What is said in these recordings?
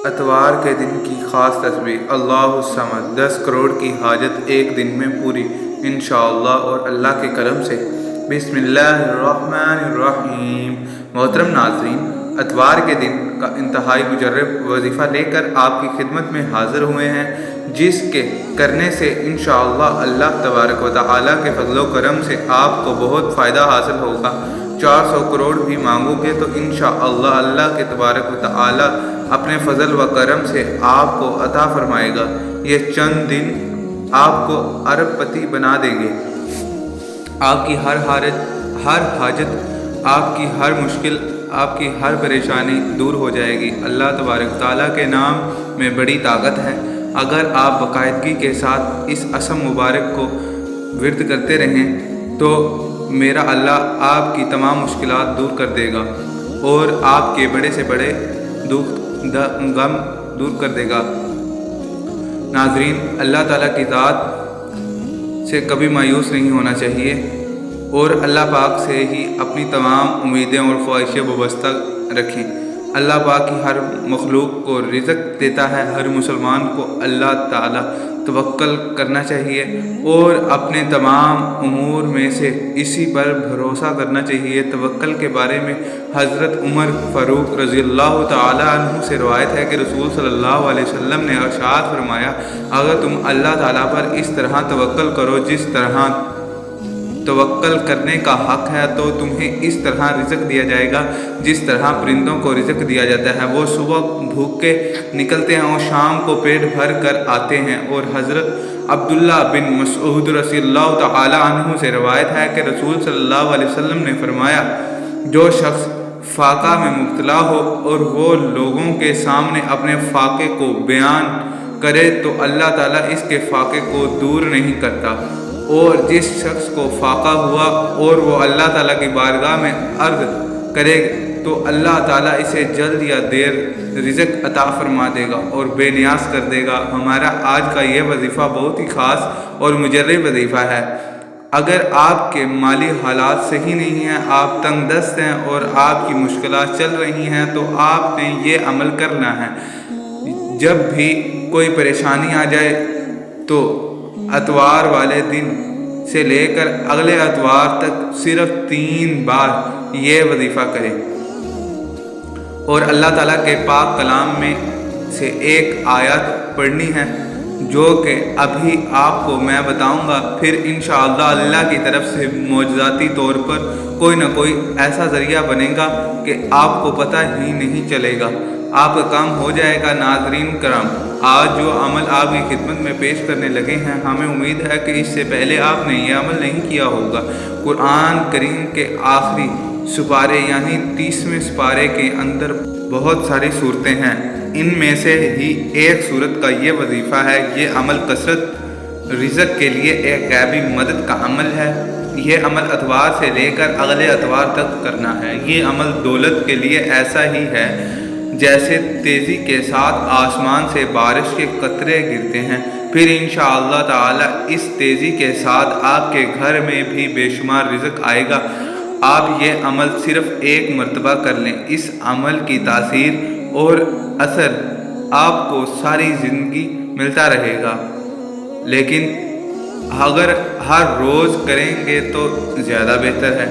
اتوار کے دن کی خاص تسبیح اللہ الصمد 10 کروڑ کی حاجت ایک دن میں پوری انشاءاللہ اور اللہ کے کرم سے۔ بسم اللہ الرحمن الرحیم۔ محترم ناظرین، اتوار کے دن کا انتہائی مجرب وظیفہ لے کر آپ کی خدمت میں حاضر ہوئے ہیں، جس کے کرنے سے انشاءاللہ اللہ تبارک و تعالیٰ کے فضل و کرم سے آپ کو بہت فائدہ حاصل ہوگا۔ 400 کروڑ بھی مانگو گے تو انشاءاللہ اللہ کے تبارک و تعالیٰ اپنے فضل و کرم سے آپ کو عطا فرمائے گا۔ یہ چند دن آپ کو ارب پتی بنا دیں گے۔ آپ کی ہر حاجت، آپ کی ہر مشکل، آپ کی ہر پریشانی دور ہو جائے گی۔ اللہ تبارک تعالیٰ کے نام میں بڑی طاقت ہے۔ اگر آپ باقاعدگی کے ساتھ اس اسم مبارک کو ورد کرتے رہیں تو میرا اللہ آپ کی تمام مشکلات دور کر دے گا اور آپ کے بڑے سے بڑے غم دور کر دے گا۔ ناظرین، اللہ تعالیٰ کی ذات سے کبھی مایوس نہیں ہونا چاہیے اور اللہ پاک سے ہی اپنی تمام امیدیں اور خواہشیں وابستہ رکھیں۔ اللہ پاک کی ہر مخلوق کو رزق دیتا ہے۔ ہر مسلمان کو اللہ تعالیٰ توکل کرنا چاہیے اور اپنے تمام امور میں سے اسی پر بھروسہ کرنا چاہیے۔ توکل کے بارے میں حضرت عمر فاروق رضی اللہ تعالیٰ عنہ سے روایت ہے کہ رسول صلی اللہ علیہ وسلم نے ارشاد فرمایا، اگر تم اللہ تعالیٰ پر اس طرح توکل کرو جس طرح توکل کرنے کا حق ہے تو تمہیں اس طرح رزق دیا جائے گا جس طرح پرندوں کو رزق دیا جاتا ہے۔ وہ صبح بھوکے نکلتے ہیں اور شام کو پیٹ بھر کر آتے ہیں۔ اور حضرت عبداللہ بن مسعود رضی اللہ تعالی عنہ سے روایت ہے کہ رسول صلی اللہ علیہ وسلم نے فرمایا، جو شخص فاقہ میں مبتلا ہو اور وہ لوگوں کے سامنے اپنے فاقے کو بیان کرے تو اللہ تعالیٰ اس کے فاقے کو دور نہیں کرتا، اور جس شخص کو فاقہ ہوا اور وہ اللہ تعالیٰ کی بارگاہ میں عرض کرے تو اللہ تعالیٰ اسے جلد یا دیر رزق عطا فرما دے گا اور بے نیاز کر دے گا۔ ہمارا آج کا یہ وظیفہ بہت ہی خاص اور مجرب وظیفہ ہے۔ اگر آپ کے مالی حالات صحیح نہیں ہیں، آپ تنگ دست ہیں اور آپ کی مشکلات چل رہی ہیں تو آپ نے یہ عمل کرنا ہے۔ جب بھی کوئی پریشانی آ جائے تو اتوار والے دن سے لے کر اگلے اتوار تک صرف 3 بار یہ وظیفہ کریں اور اللہ تعالیٰ کے پاک کلام میں سے ایک آیت پڑھنی ہے جو کہ ابھی آپ کو میں بتاؤں گا۔ پھر انشاءاللہ اللہ کی طرف سے معجزاتی طور پر کوئی نہ کوئی ایسا ذریعہ بنے گا کہ آپ کو پتہ ہی نہیں چلے گا، آپ کا کام ہو جائے گا۔ ناظرین کرام، آج جو عمل آپ کی خدمت میں پیش کرنے لگے ہیں، ہمیں امید ہے کہ اس سے پہلے آپ نے یہ عمل نہیں کیا ہوگا۔ قرآن کریم کے آخری سپارے یعنی 30ویں سپارے کے اندر بہت ساری صورتیں ہیں، ان میں سے ہی ایک صورت کا یہ وظیفہ ہے۔ یہ عمل کثرت رزق کے لیے ایک غیبی مدد کا عمل ہے۔ یہ عمل اتوار سے لے کر اگلے اتوار تک کرنا ہے۔ یہ عمل دولت کے لیے ایسا ہی ہے جیسے تیزی کے ساتھ آسمان سے بارش کے قطرے گرتے ہیں، پھر انشاءاللہ تعالی اس تیزی کے ساتھ آپ کے گھر میں بھی بے شمار رزق آئے گا۔ آپ یہ عمل صرف ایک مرتبہ کر لیں، اس عمل کی تاثیر اور اثر آپ کو ساری زندگی ملتا رہے گا، لیکن اگر ہر روز کریں گے تو زیادہ بہتر ہے۔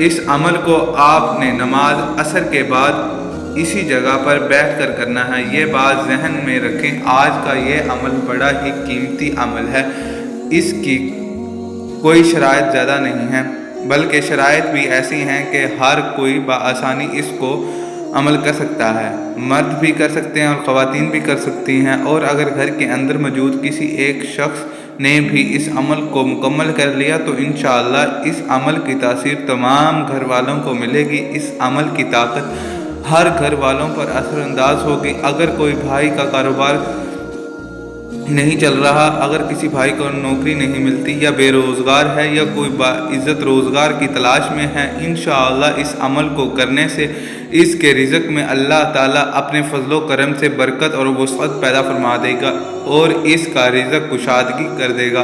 اس عمل کو آپ نے نماز عصر کے بعد اسی جگہ پر بیٹھ کر کرنا ہے۔ یہ بات ذہن میں رکھیں، آج کا یہ عمل بڑا ہی قیمتی عمل ہے۔ اس کی کوئی شرائط زیادہ نہیں ہے، بلکہ شرائط بھی ایسی ہیں کہ ہر کوئی بآسانی اس کو عمل کر سکتا ہے۔ مرد بھی کر سکتے ہیں اور خواتین بھی کر سکتی ہیں، اور اگر گھر کے اندر موجود کسی ایک شخص نے بھی اس عمل کو مکمل کر لیا تو انشاءاللہ اس عمل کی تاثیر تمام گھر والوں کو ملے گی۔ اس عمل کی طاقت ہر گھر والوں پر اثر انداز ہوگی۔ اگر کوئی بھائی کا کاروبار نہیں چل رہا، اگر کسی بھائی کو نوکری نہیں ملتی یا بے روزگار ہے یا کوئی باعزت روزگار کی تلاش میں ہے، انشاءاللہ اس عمل کو کرنے سے اس کے رزق میں اللہ تعالیٰ اپنے فضل و کرم سے برکت اور وسعت پیدا فرما دے گا اور اس کا رزق کشادگی کر دے گا۔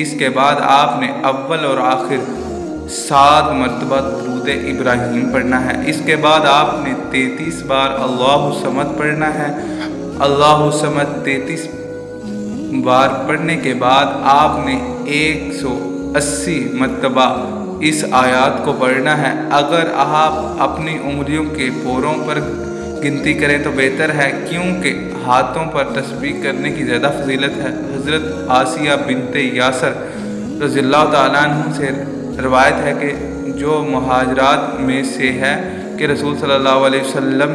اس کے بعد آپ نے اول اور آخر 7 مرتبہ درود ابراہیم پڑھنا ہے۔ اس کے بعد آپ نے 33 بار اللہ الصمد پڑھنا ہے۔ اللہ الصمد 33 بار پڑھنے کے بعد آپ نے 180 مرتبہ اس آیات کو پڑھنا ہے۔ اگر آپ اپنی انگلیوں کے پوروں پر گنتی کریں تو بہتر ہے، کیونکہ ہاتھوں پر تسبیح کرنے کی زیادہ فضیلت ہے۔ حضرت آسیہ بنت یاسر رضی اللہ تعالیٰ عنہ سے روایت ہے کہ جو مہاجرات میں سے ہے کہ رسول صلی اللہ علیہ وسلم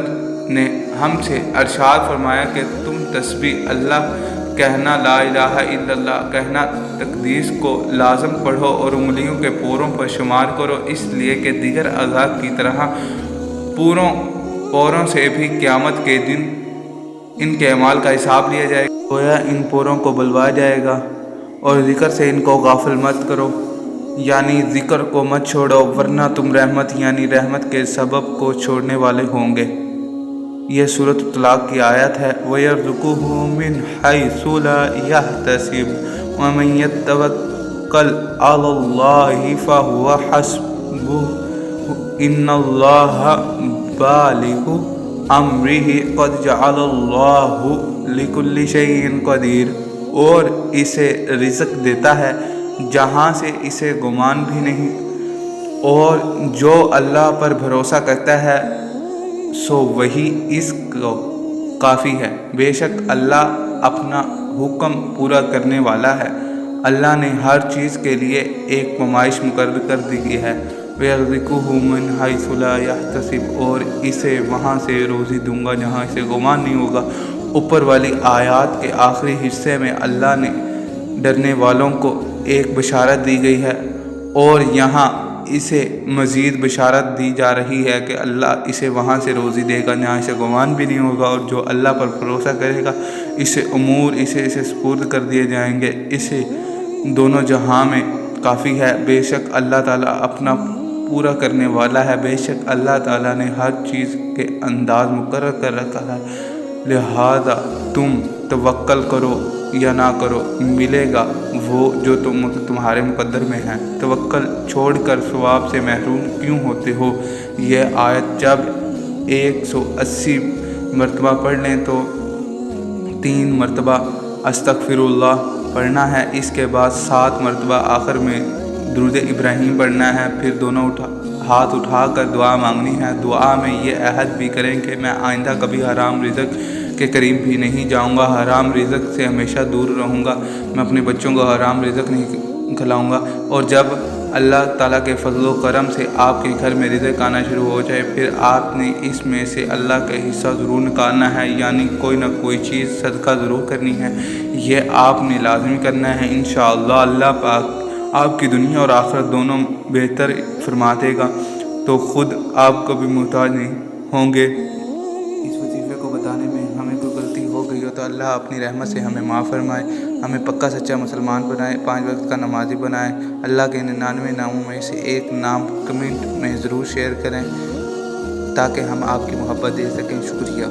نے ہم سے ارشاد فرمایا کہ تم تسبیح اللہ کہنا، لا الہ الا اللہ کہنا، تقدیس کو لازم پڑھو اور انگلیوں کے پوروں پر شمار کرو، اس لیے کہ دیگر اعضاء کی طرح پوروں سے بھی قیامت کے دن ان کے اعمال کا حساب لیا جائے گا۔ گویا ان پوروں کو بلوایا جائے گا اور ذکر سے ان کو غافل مت کرو، یعنی ذکر کو مت چھوڑو، ورنہ تم رحمت یعنی رحمت کے سبب کو چھوڑنے والے ہوں گے۔ یہ سورۃ الطلاق کی آیت ہے۔ وَيَرْزُقُهُ مِنْ حَيْثُ لَا يَحْتَسِبُ وَمَنْ يَتَّوَكَّلْ عَلَى اللَّهِ فَهُوَ حَسْبُهُ إِنَّ اللَّهَ بَالِغُ أَمْرِهِ قَدْ جَعَلَ اللَّهُ لِكُلِّ شَيْءٍ قَدِيرٌ، اور اسے رزق دیتا ہے جہاں سے اسے گمان بھی نہیں، اور جو اللہ پر بھروسہ کرتا ہے سو وہی اس کو کافی ہے۔ بے شک اللہ اپنا حکم پورا کرنے والا ہے۔ اللہ نے ہر چیز کے لیے ایک پیمائش مقرر کر دی ہے۔ وَيَرْزُقُهُ مِنْ حَيْثُ لَا يَحْتَسِبُ، اور اسے وہاں سے روزی دوں گا جہاں اسے گمان نہیں ہوگا۔ اوپر والی آیات کے آخری حصے میں اللہ نے ڈرنے والوں کو ایک بشارت دی گئی ہے، اور یہاں اسے مزید بشارت دی جا رہی ہے کہ اللہ اسے وہاں سے روزی دے گا جہاں اسے گمان بھی نہیں ہوگا، اور جو اللہ پر بھروسہ کرے گا اسے امور اسے سپرد کر دیے جائیں گے، اسے دونوں جہاں میں کافی ہے۔ بے شک اللہ تعالیٰ اپنا پورا کرنے والا ہے۔ بے شک اللہ تعالیٰ نے ہر چیز کے انداز مقرر کر رکھا ہے، لہذا تم توکل کرو یا نہ کرو، ملے گا وہ جو تمہارے مقدر میں ہے۔ توکل چھوڑ کر ثواب سے محروم کیوں ہوتے ہو؟ یہ آیت جب 180 مرتبہ پڑھ لیں تو 3 مرتبہ استغفر اللہ پڑھنا ہے۔ اس کے بعد 7 مرتبہ آخر میں درود ابراہیم پڑھنا ہے، پھر دونوں ہاتھ اٹھا کر دعا مانگنی ہے۔ دعا میں یہ عہد بھی کریں کہ میں آئندہ کبھی حرام رزق کے قریب بھی نہیں جاؤں گا، حرام رزق سے ہمیشہ دور رہوں گا، میں اپنے بچوں کو حرام رزق نہیں کھلاؤں گا۔ اور جب اللہ تعالیٰ کے فضل و کرم سے آپ کے گھر میں رزق آنا شروع ہو جائے، پھر آپ نے اس میں سے اللہ کا حصہ ضرور نکالنا ہے، یعنی کوئی نہ کوئی چیز صدقہ ضرور کرنی ہے۔ یہ آپ نے لازمی کرنا ہے۔ انشاءاللہ اللہ پاک آپ کی دنیا اور آخرت دونوں بہتر فرما دے گا، تو خود آپ کو بھی محتاج نہیں ہوں گے۔ اس وظیفے کو بتانے میں ہمیں کوئی غلطی ہو گئی ہو تو اللہ اپنی رحمت سے ہمیں معاف فرمائے، ہمیں پکا سچا مسلمان بنائے، 5 وقت کا نمازی بنائے۔ اللہ کے 99 ناموں میں سے ایک نام کمنٹ میں ضرور شیئر کریں تاکہ ہم آپ کی محبت دے سکیں۔ شکریہ۔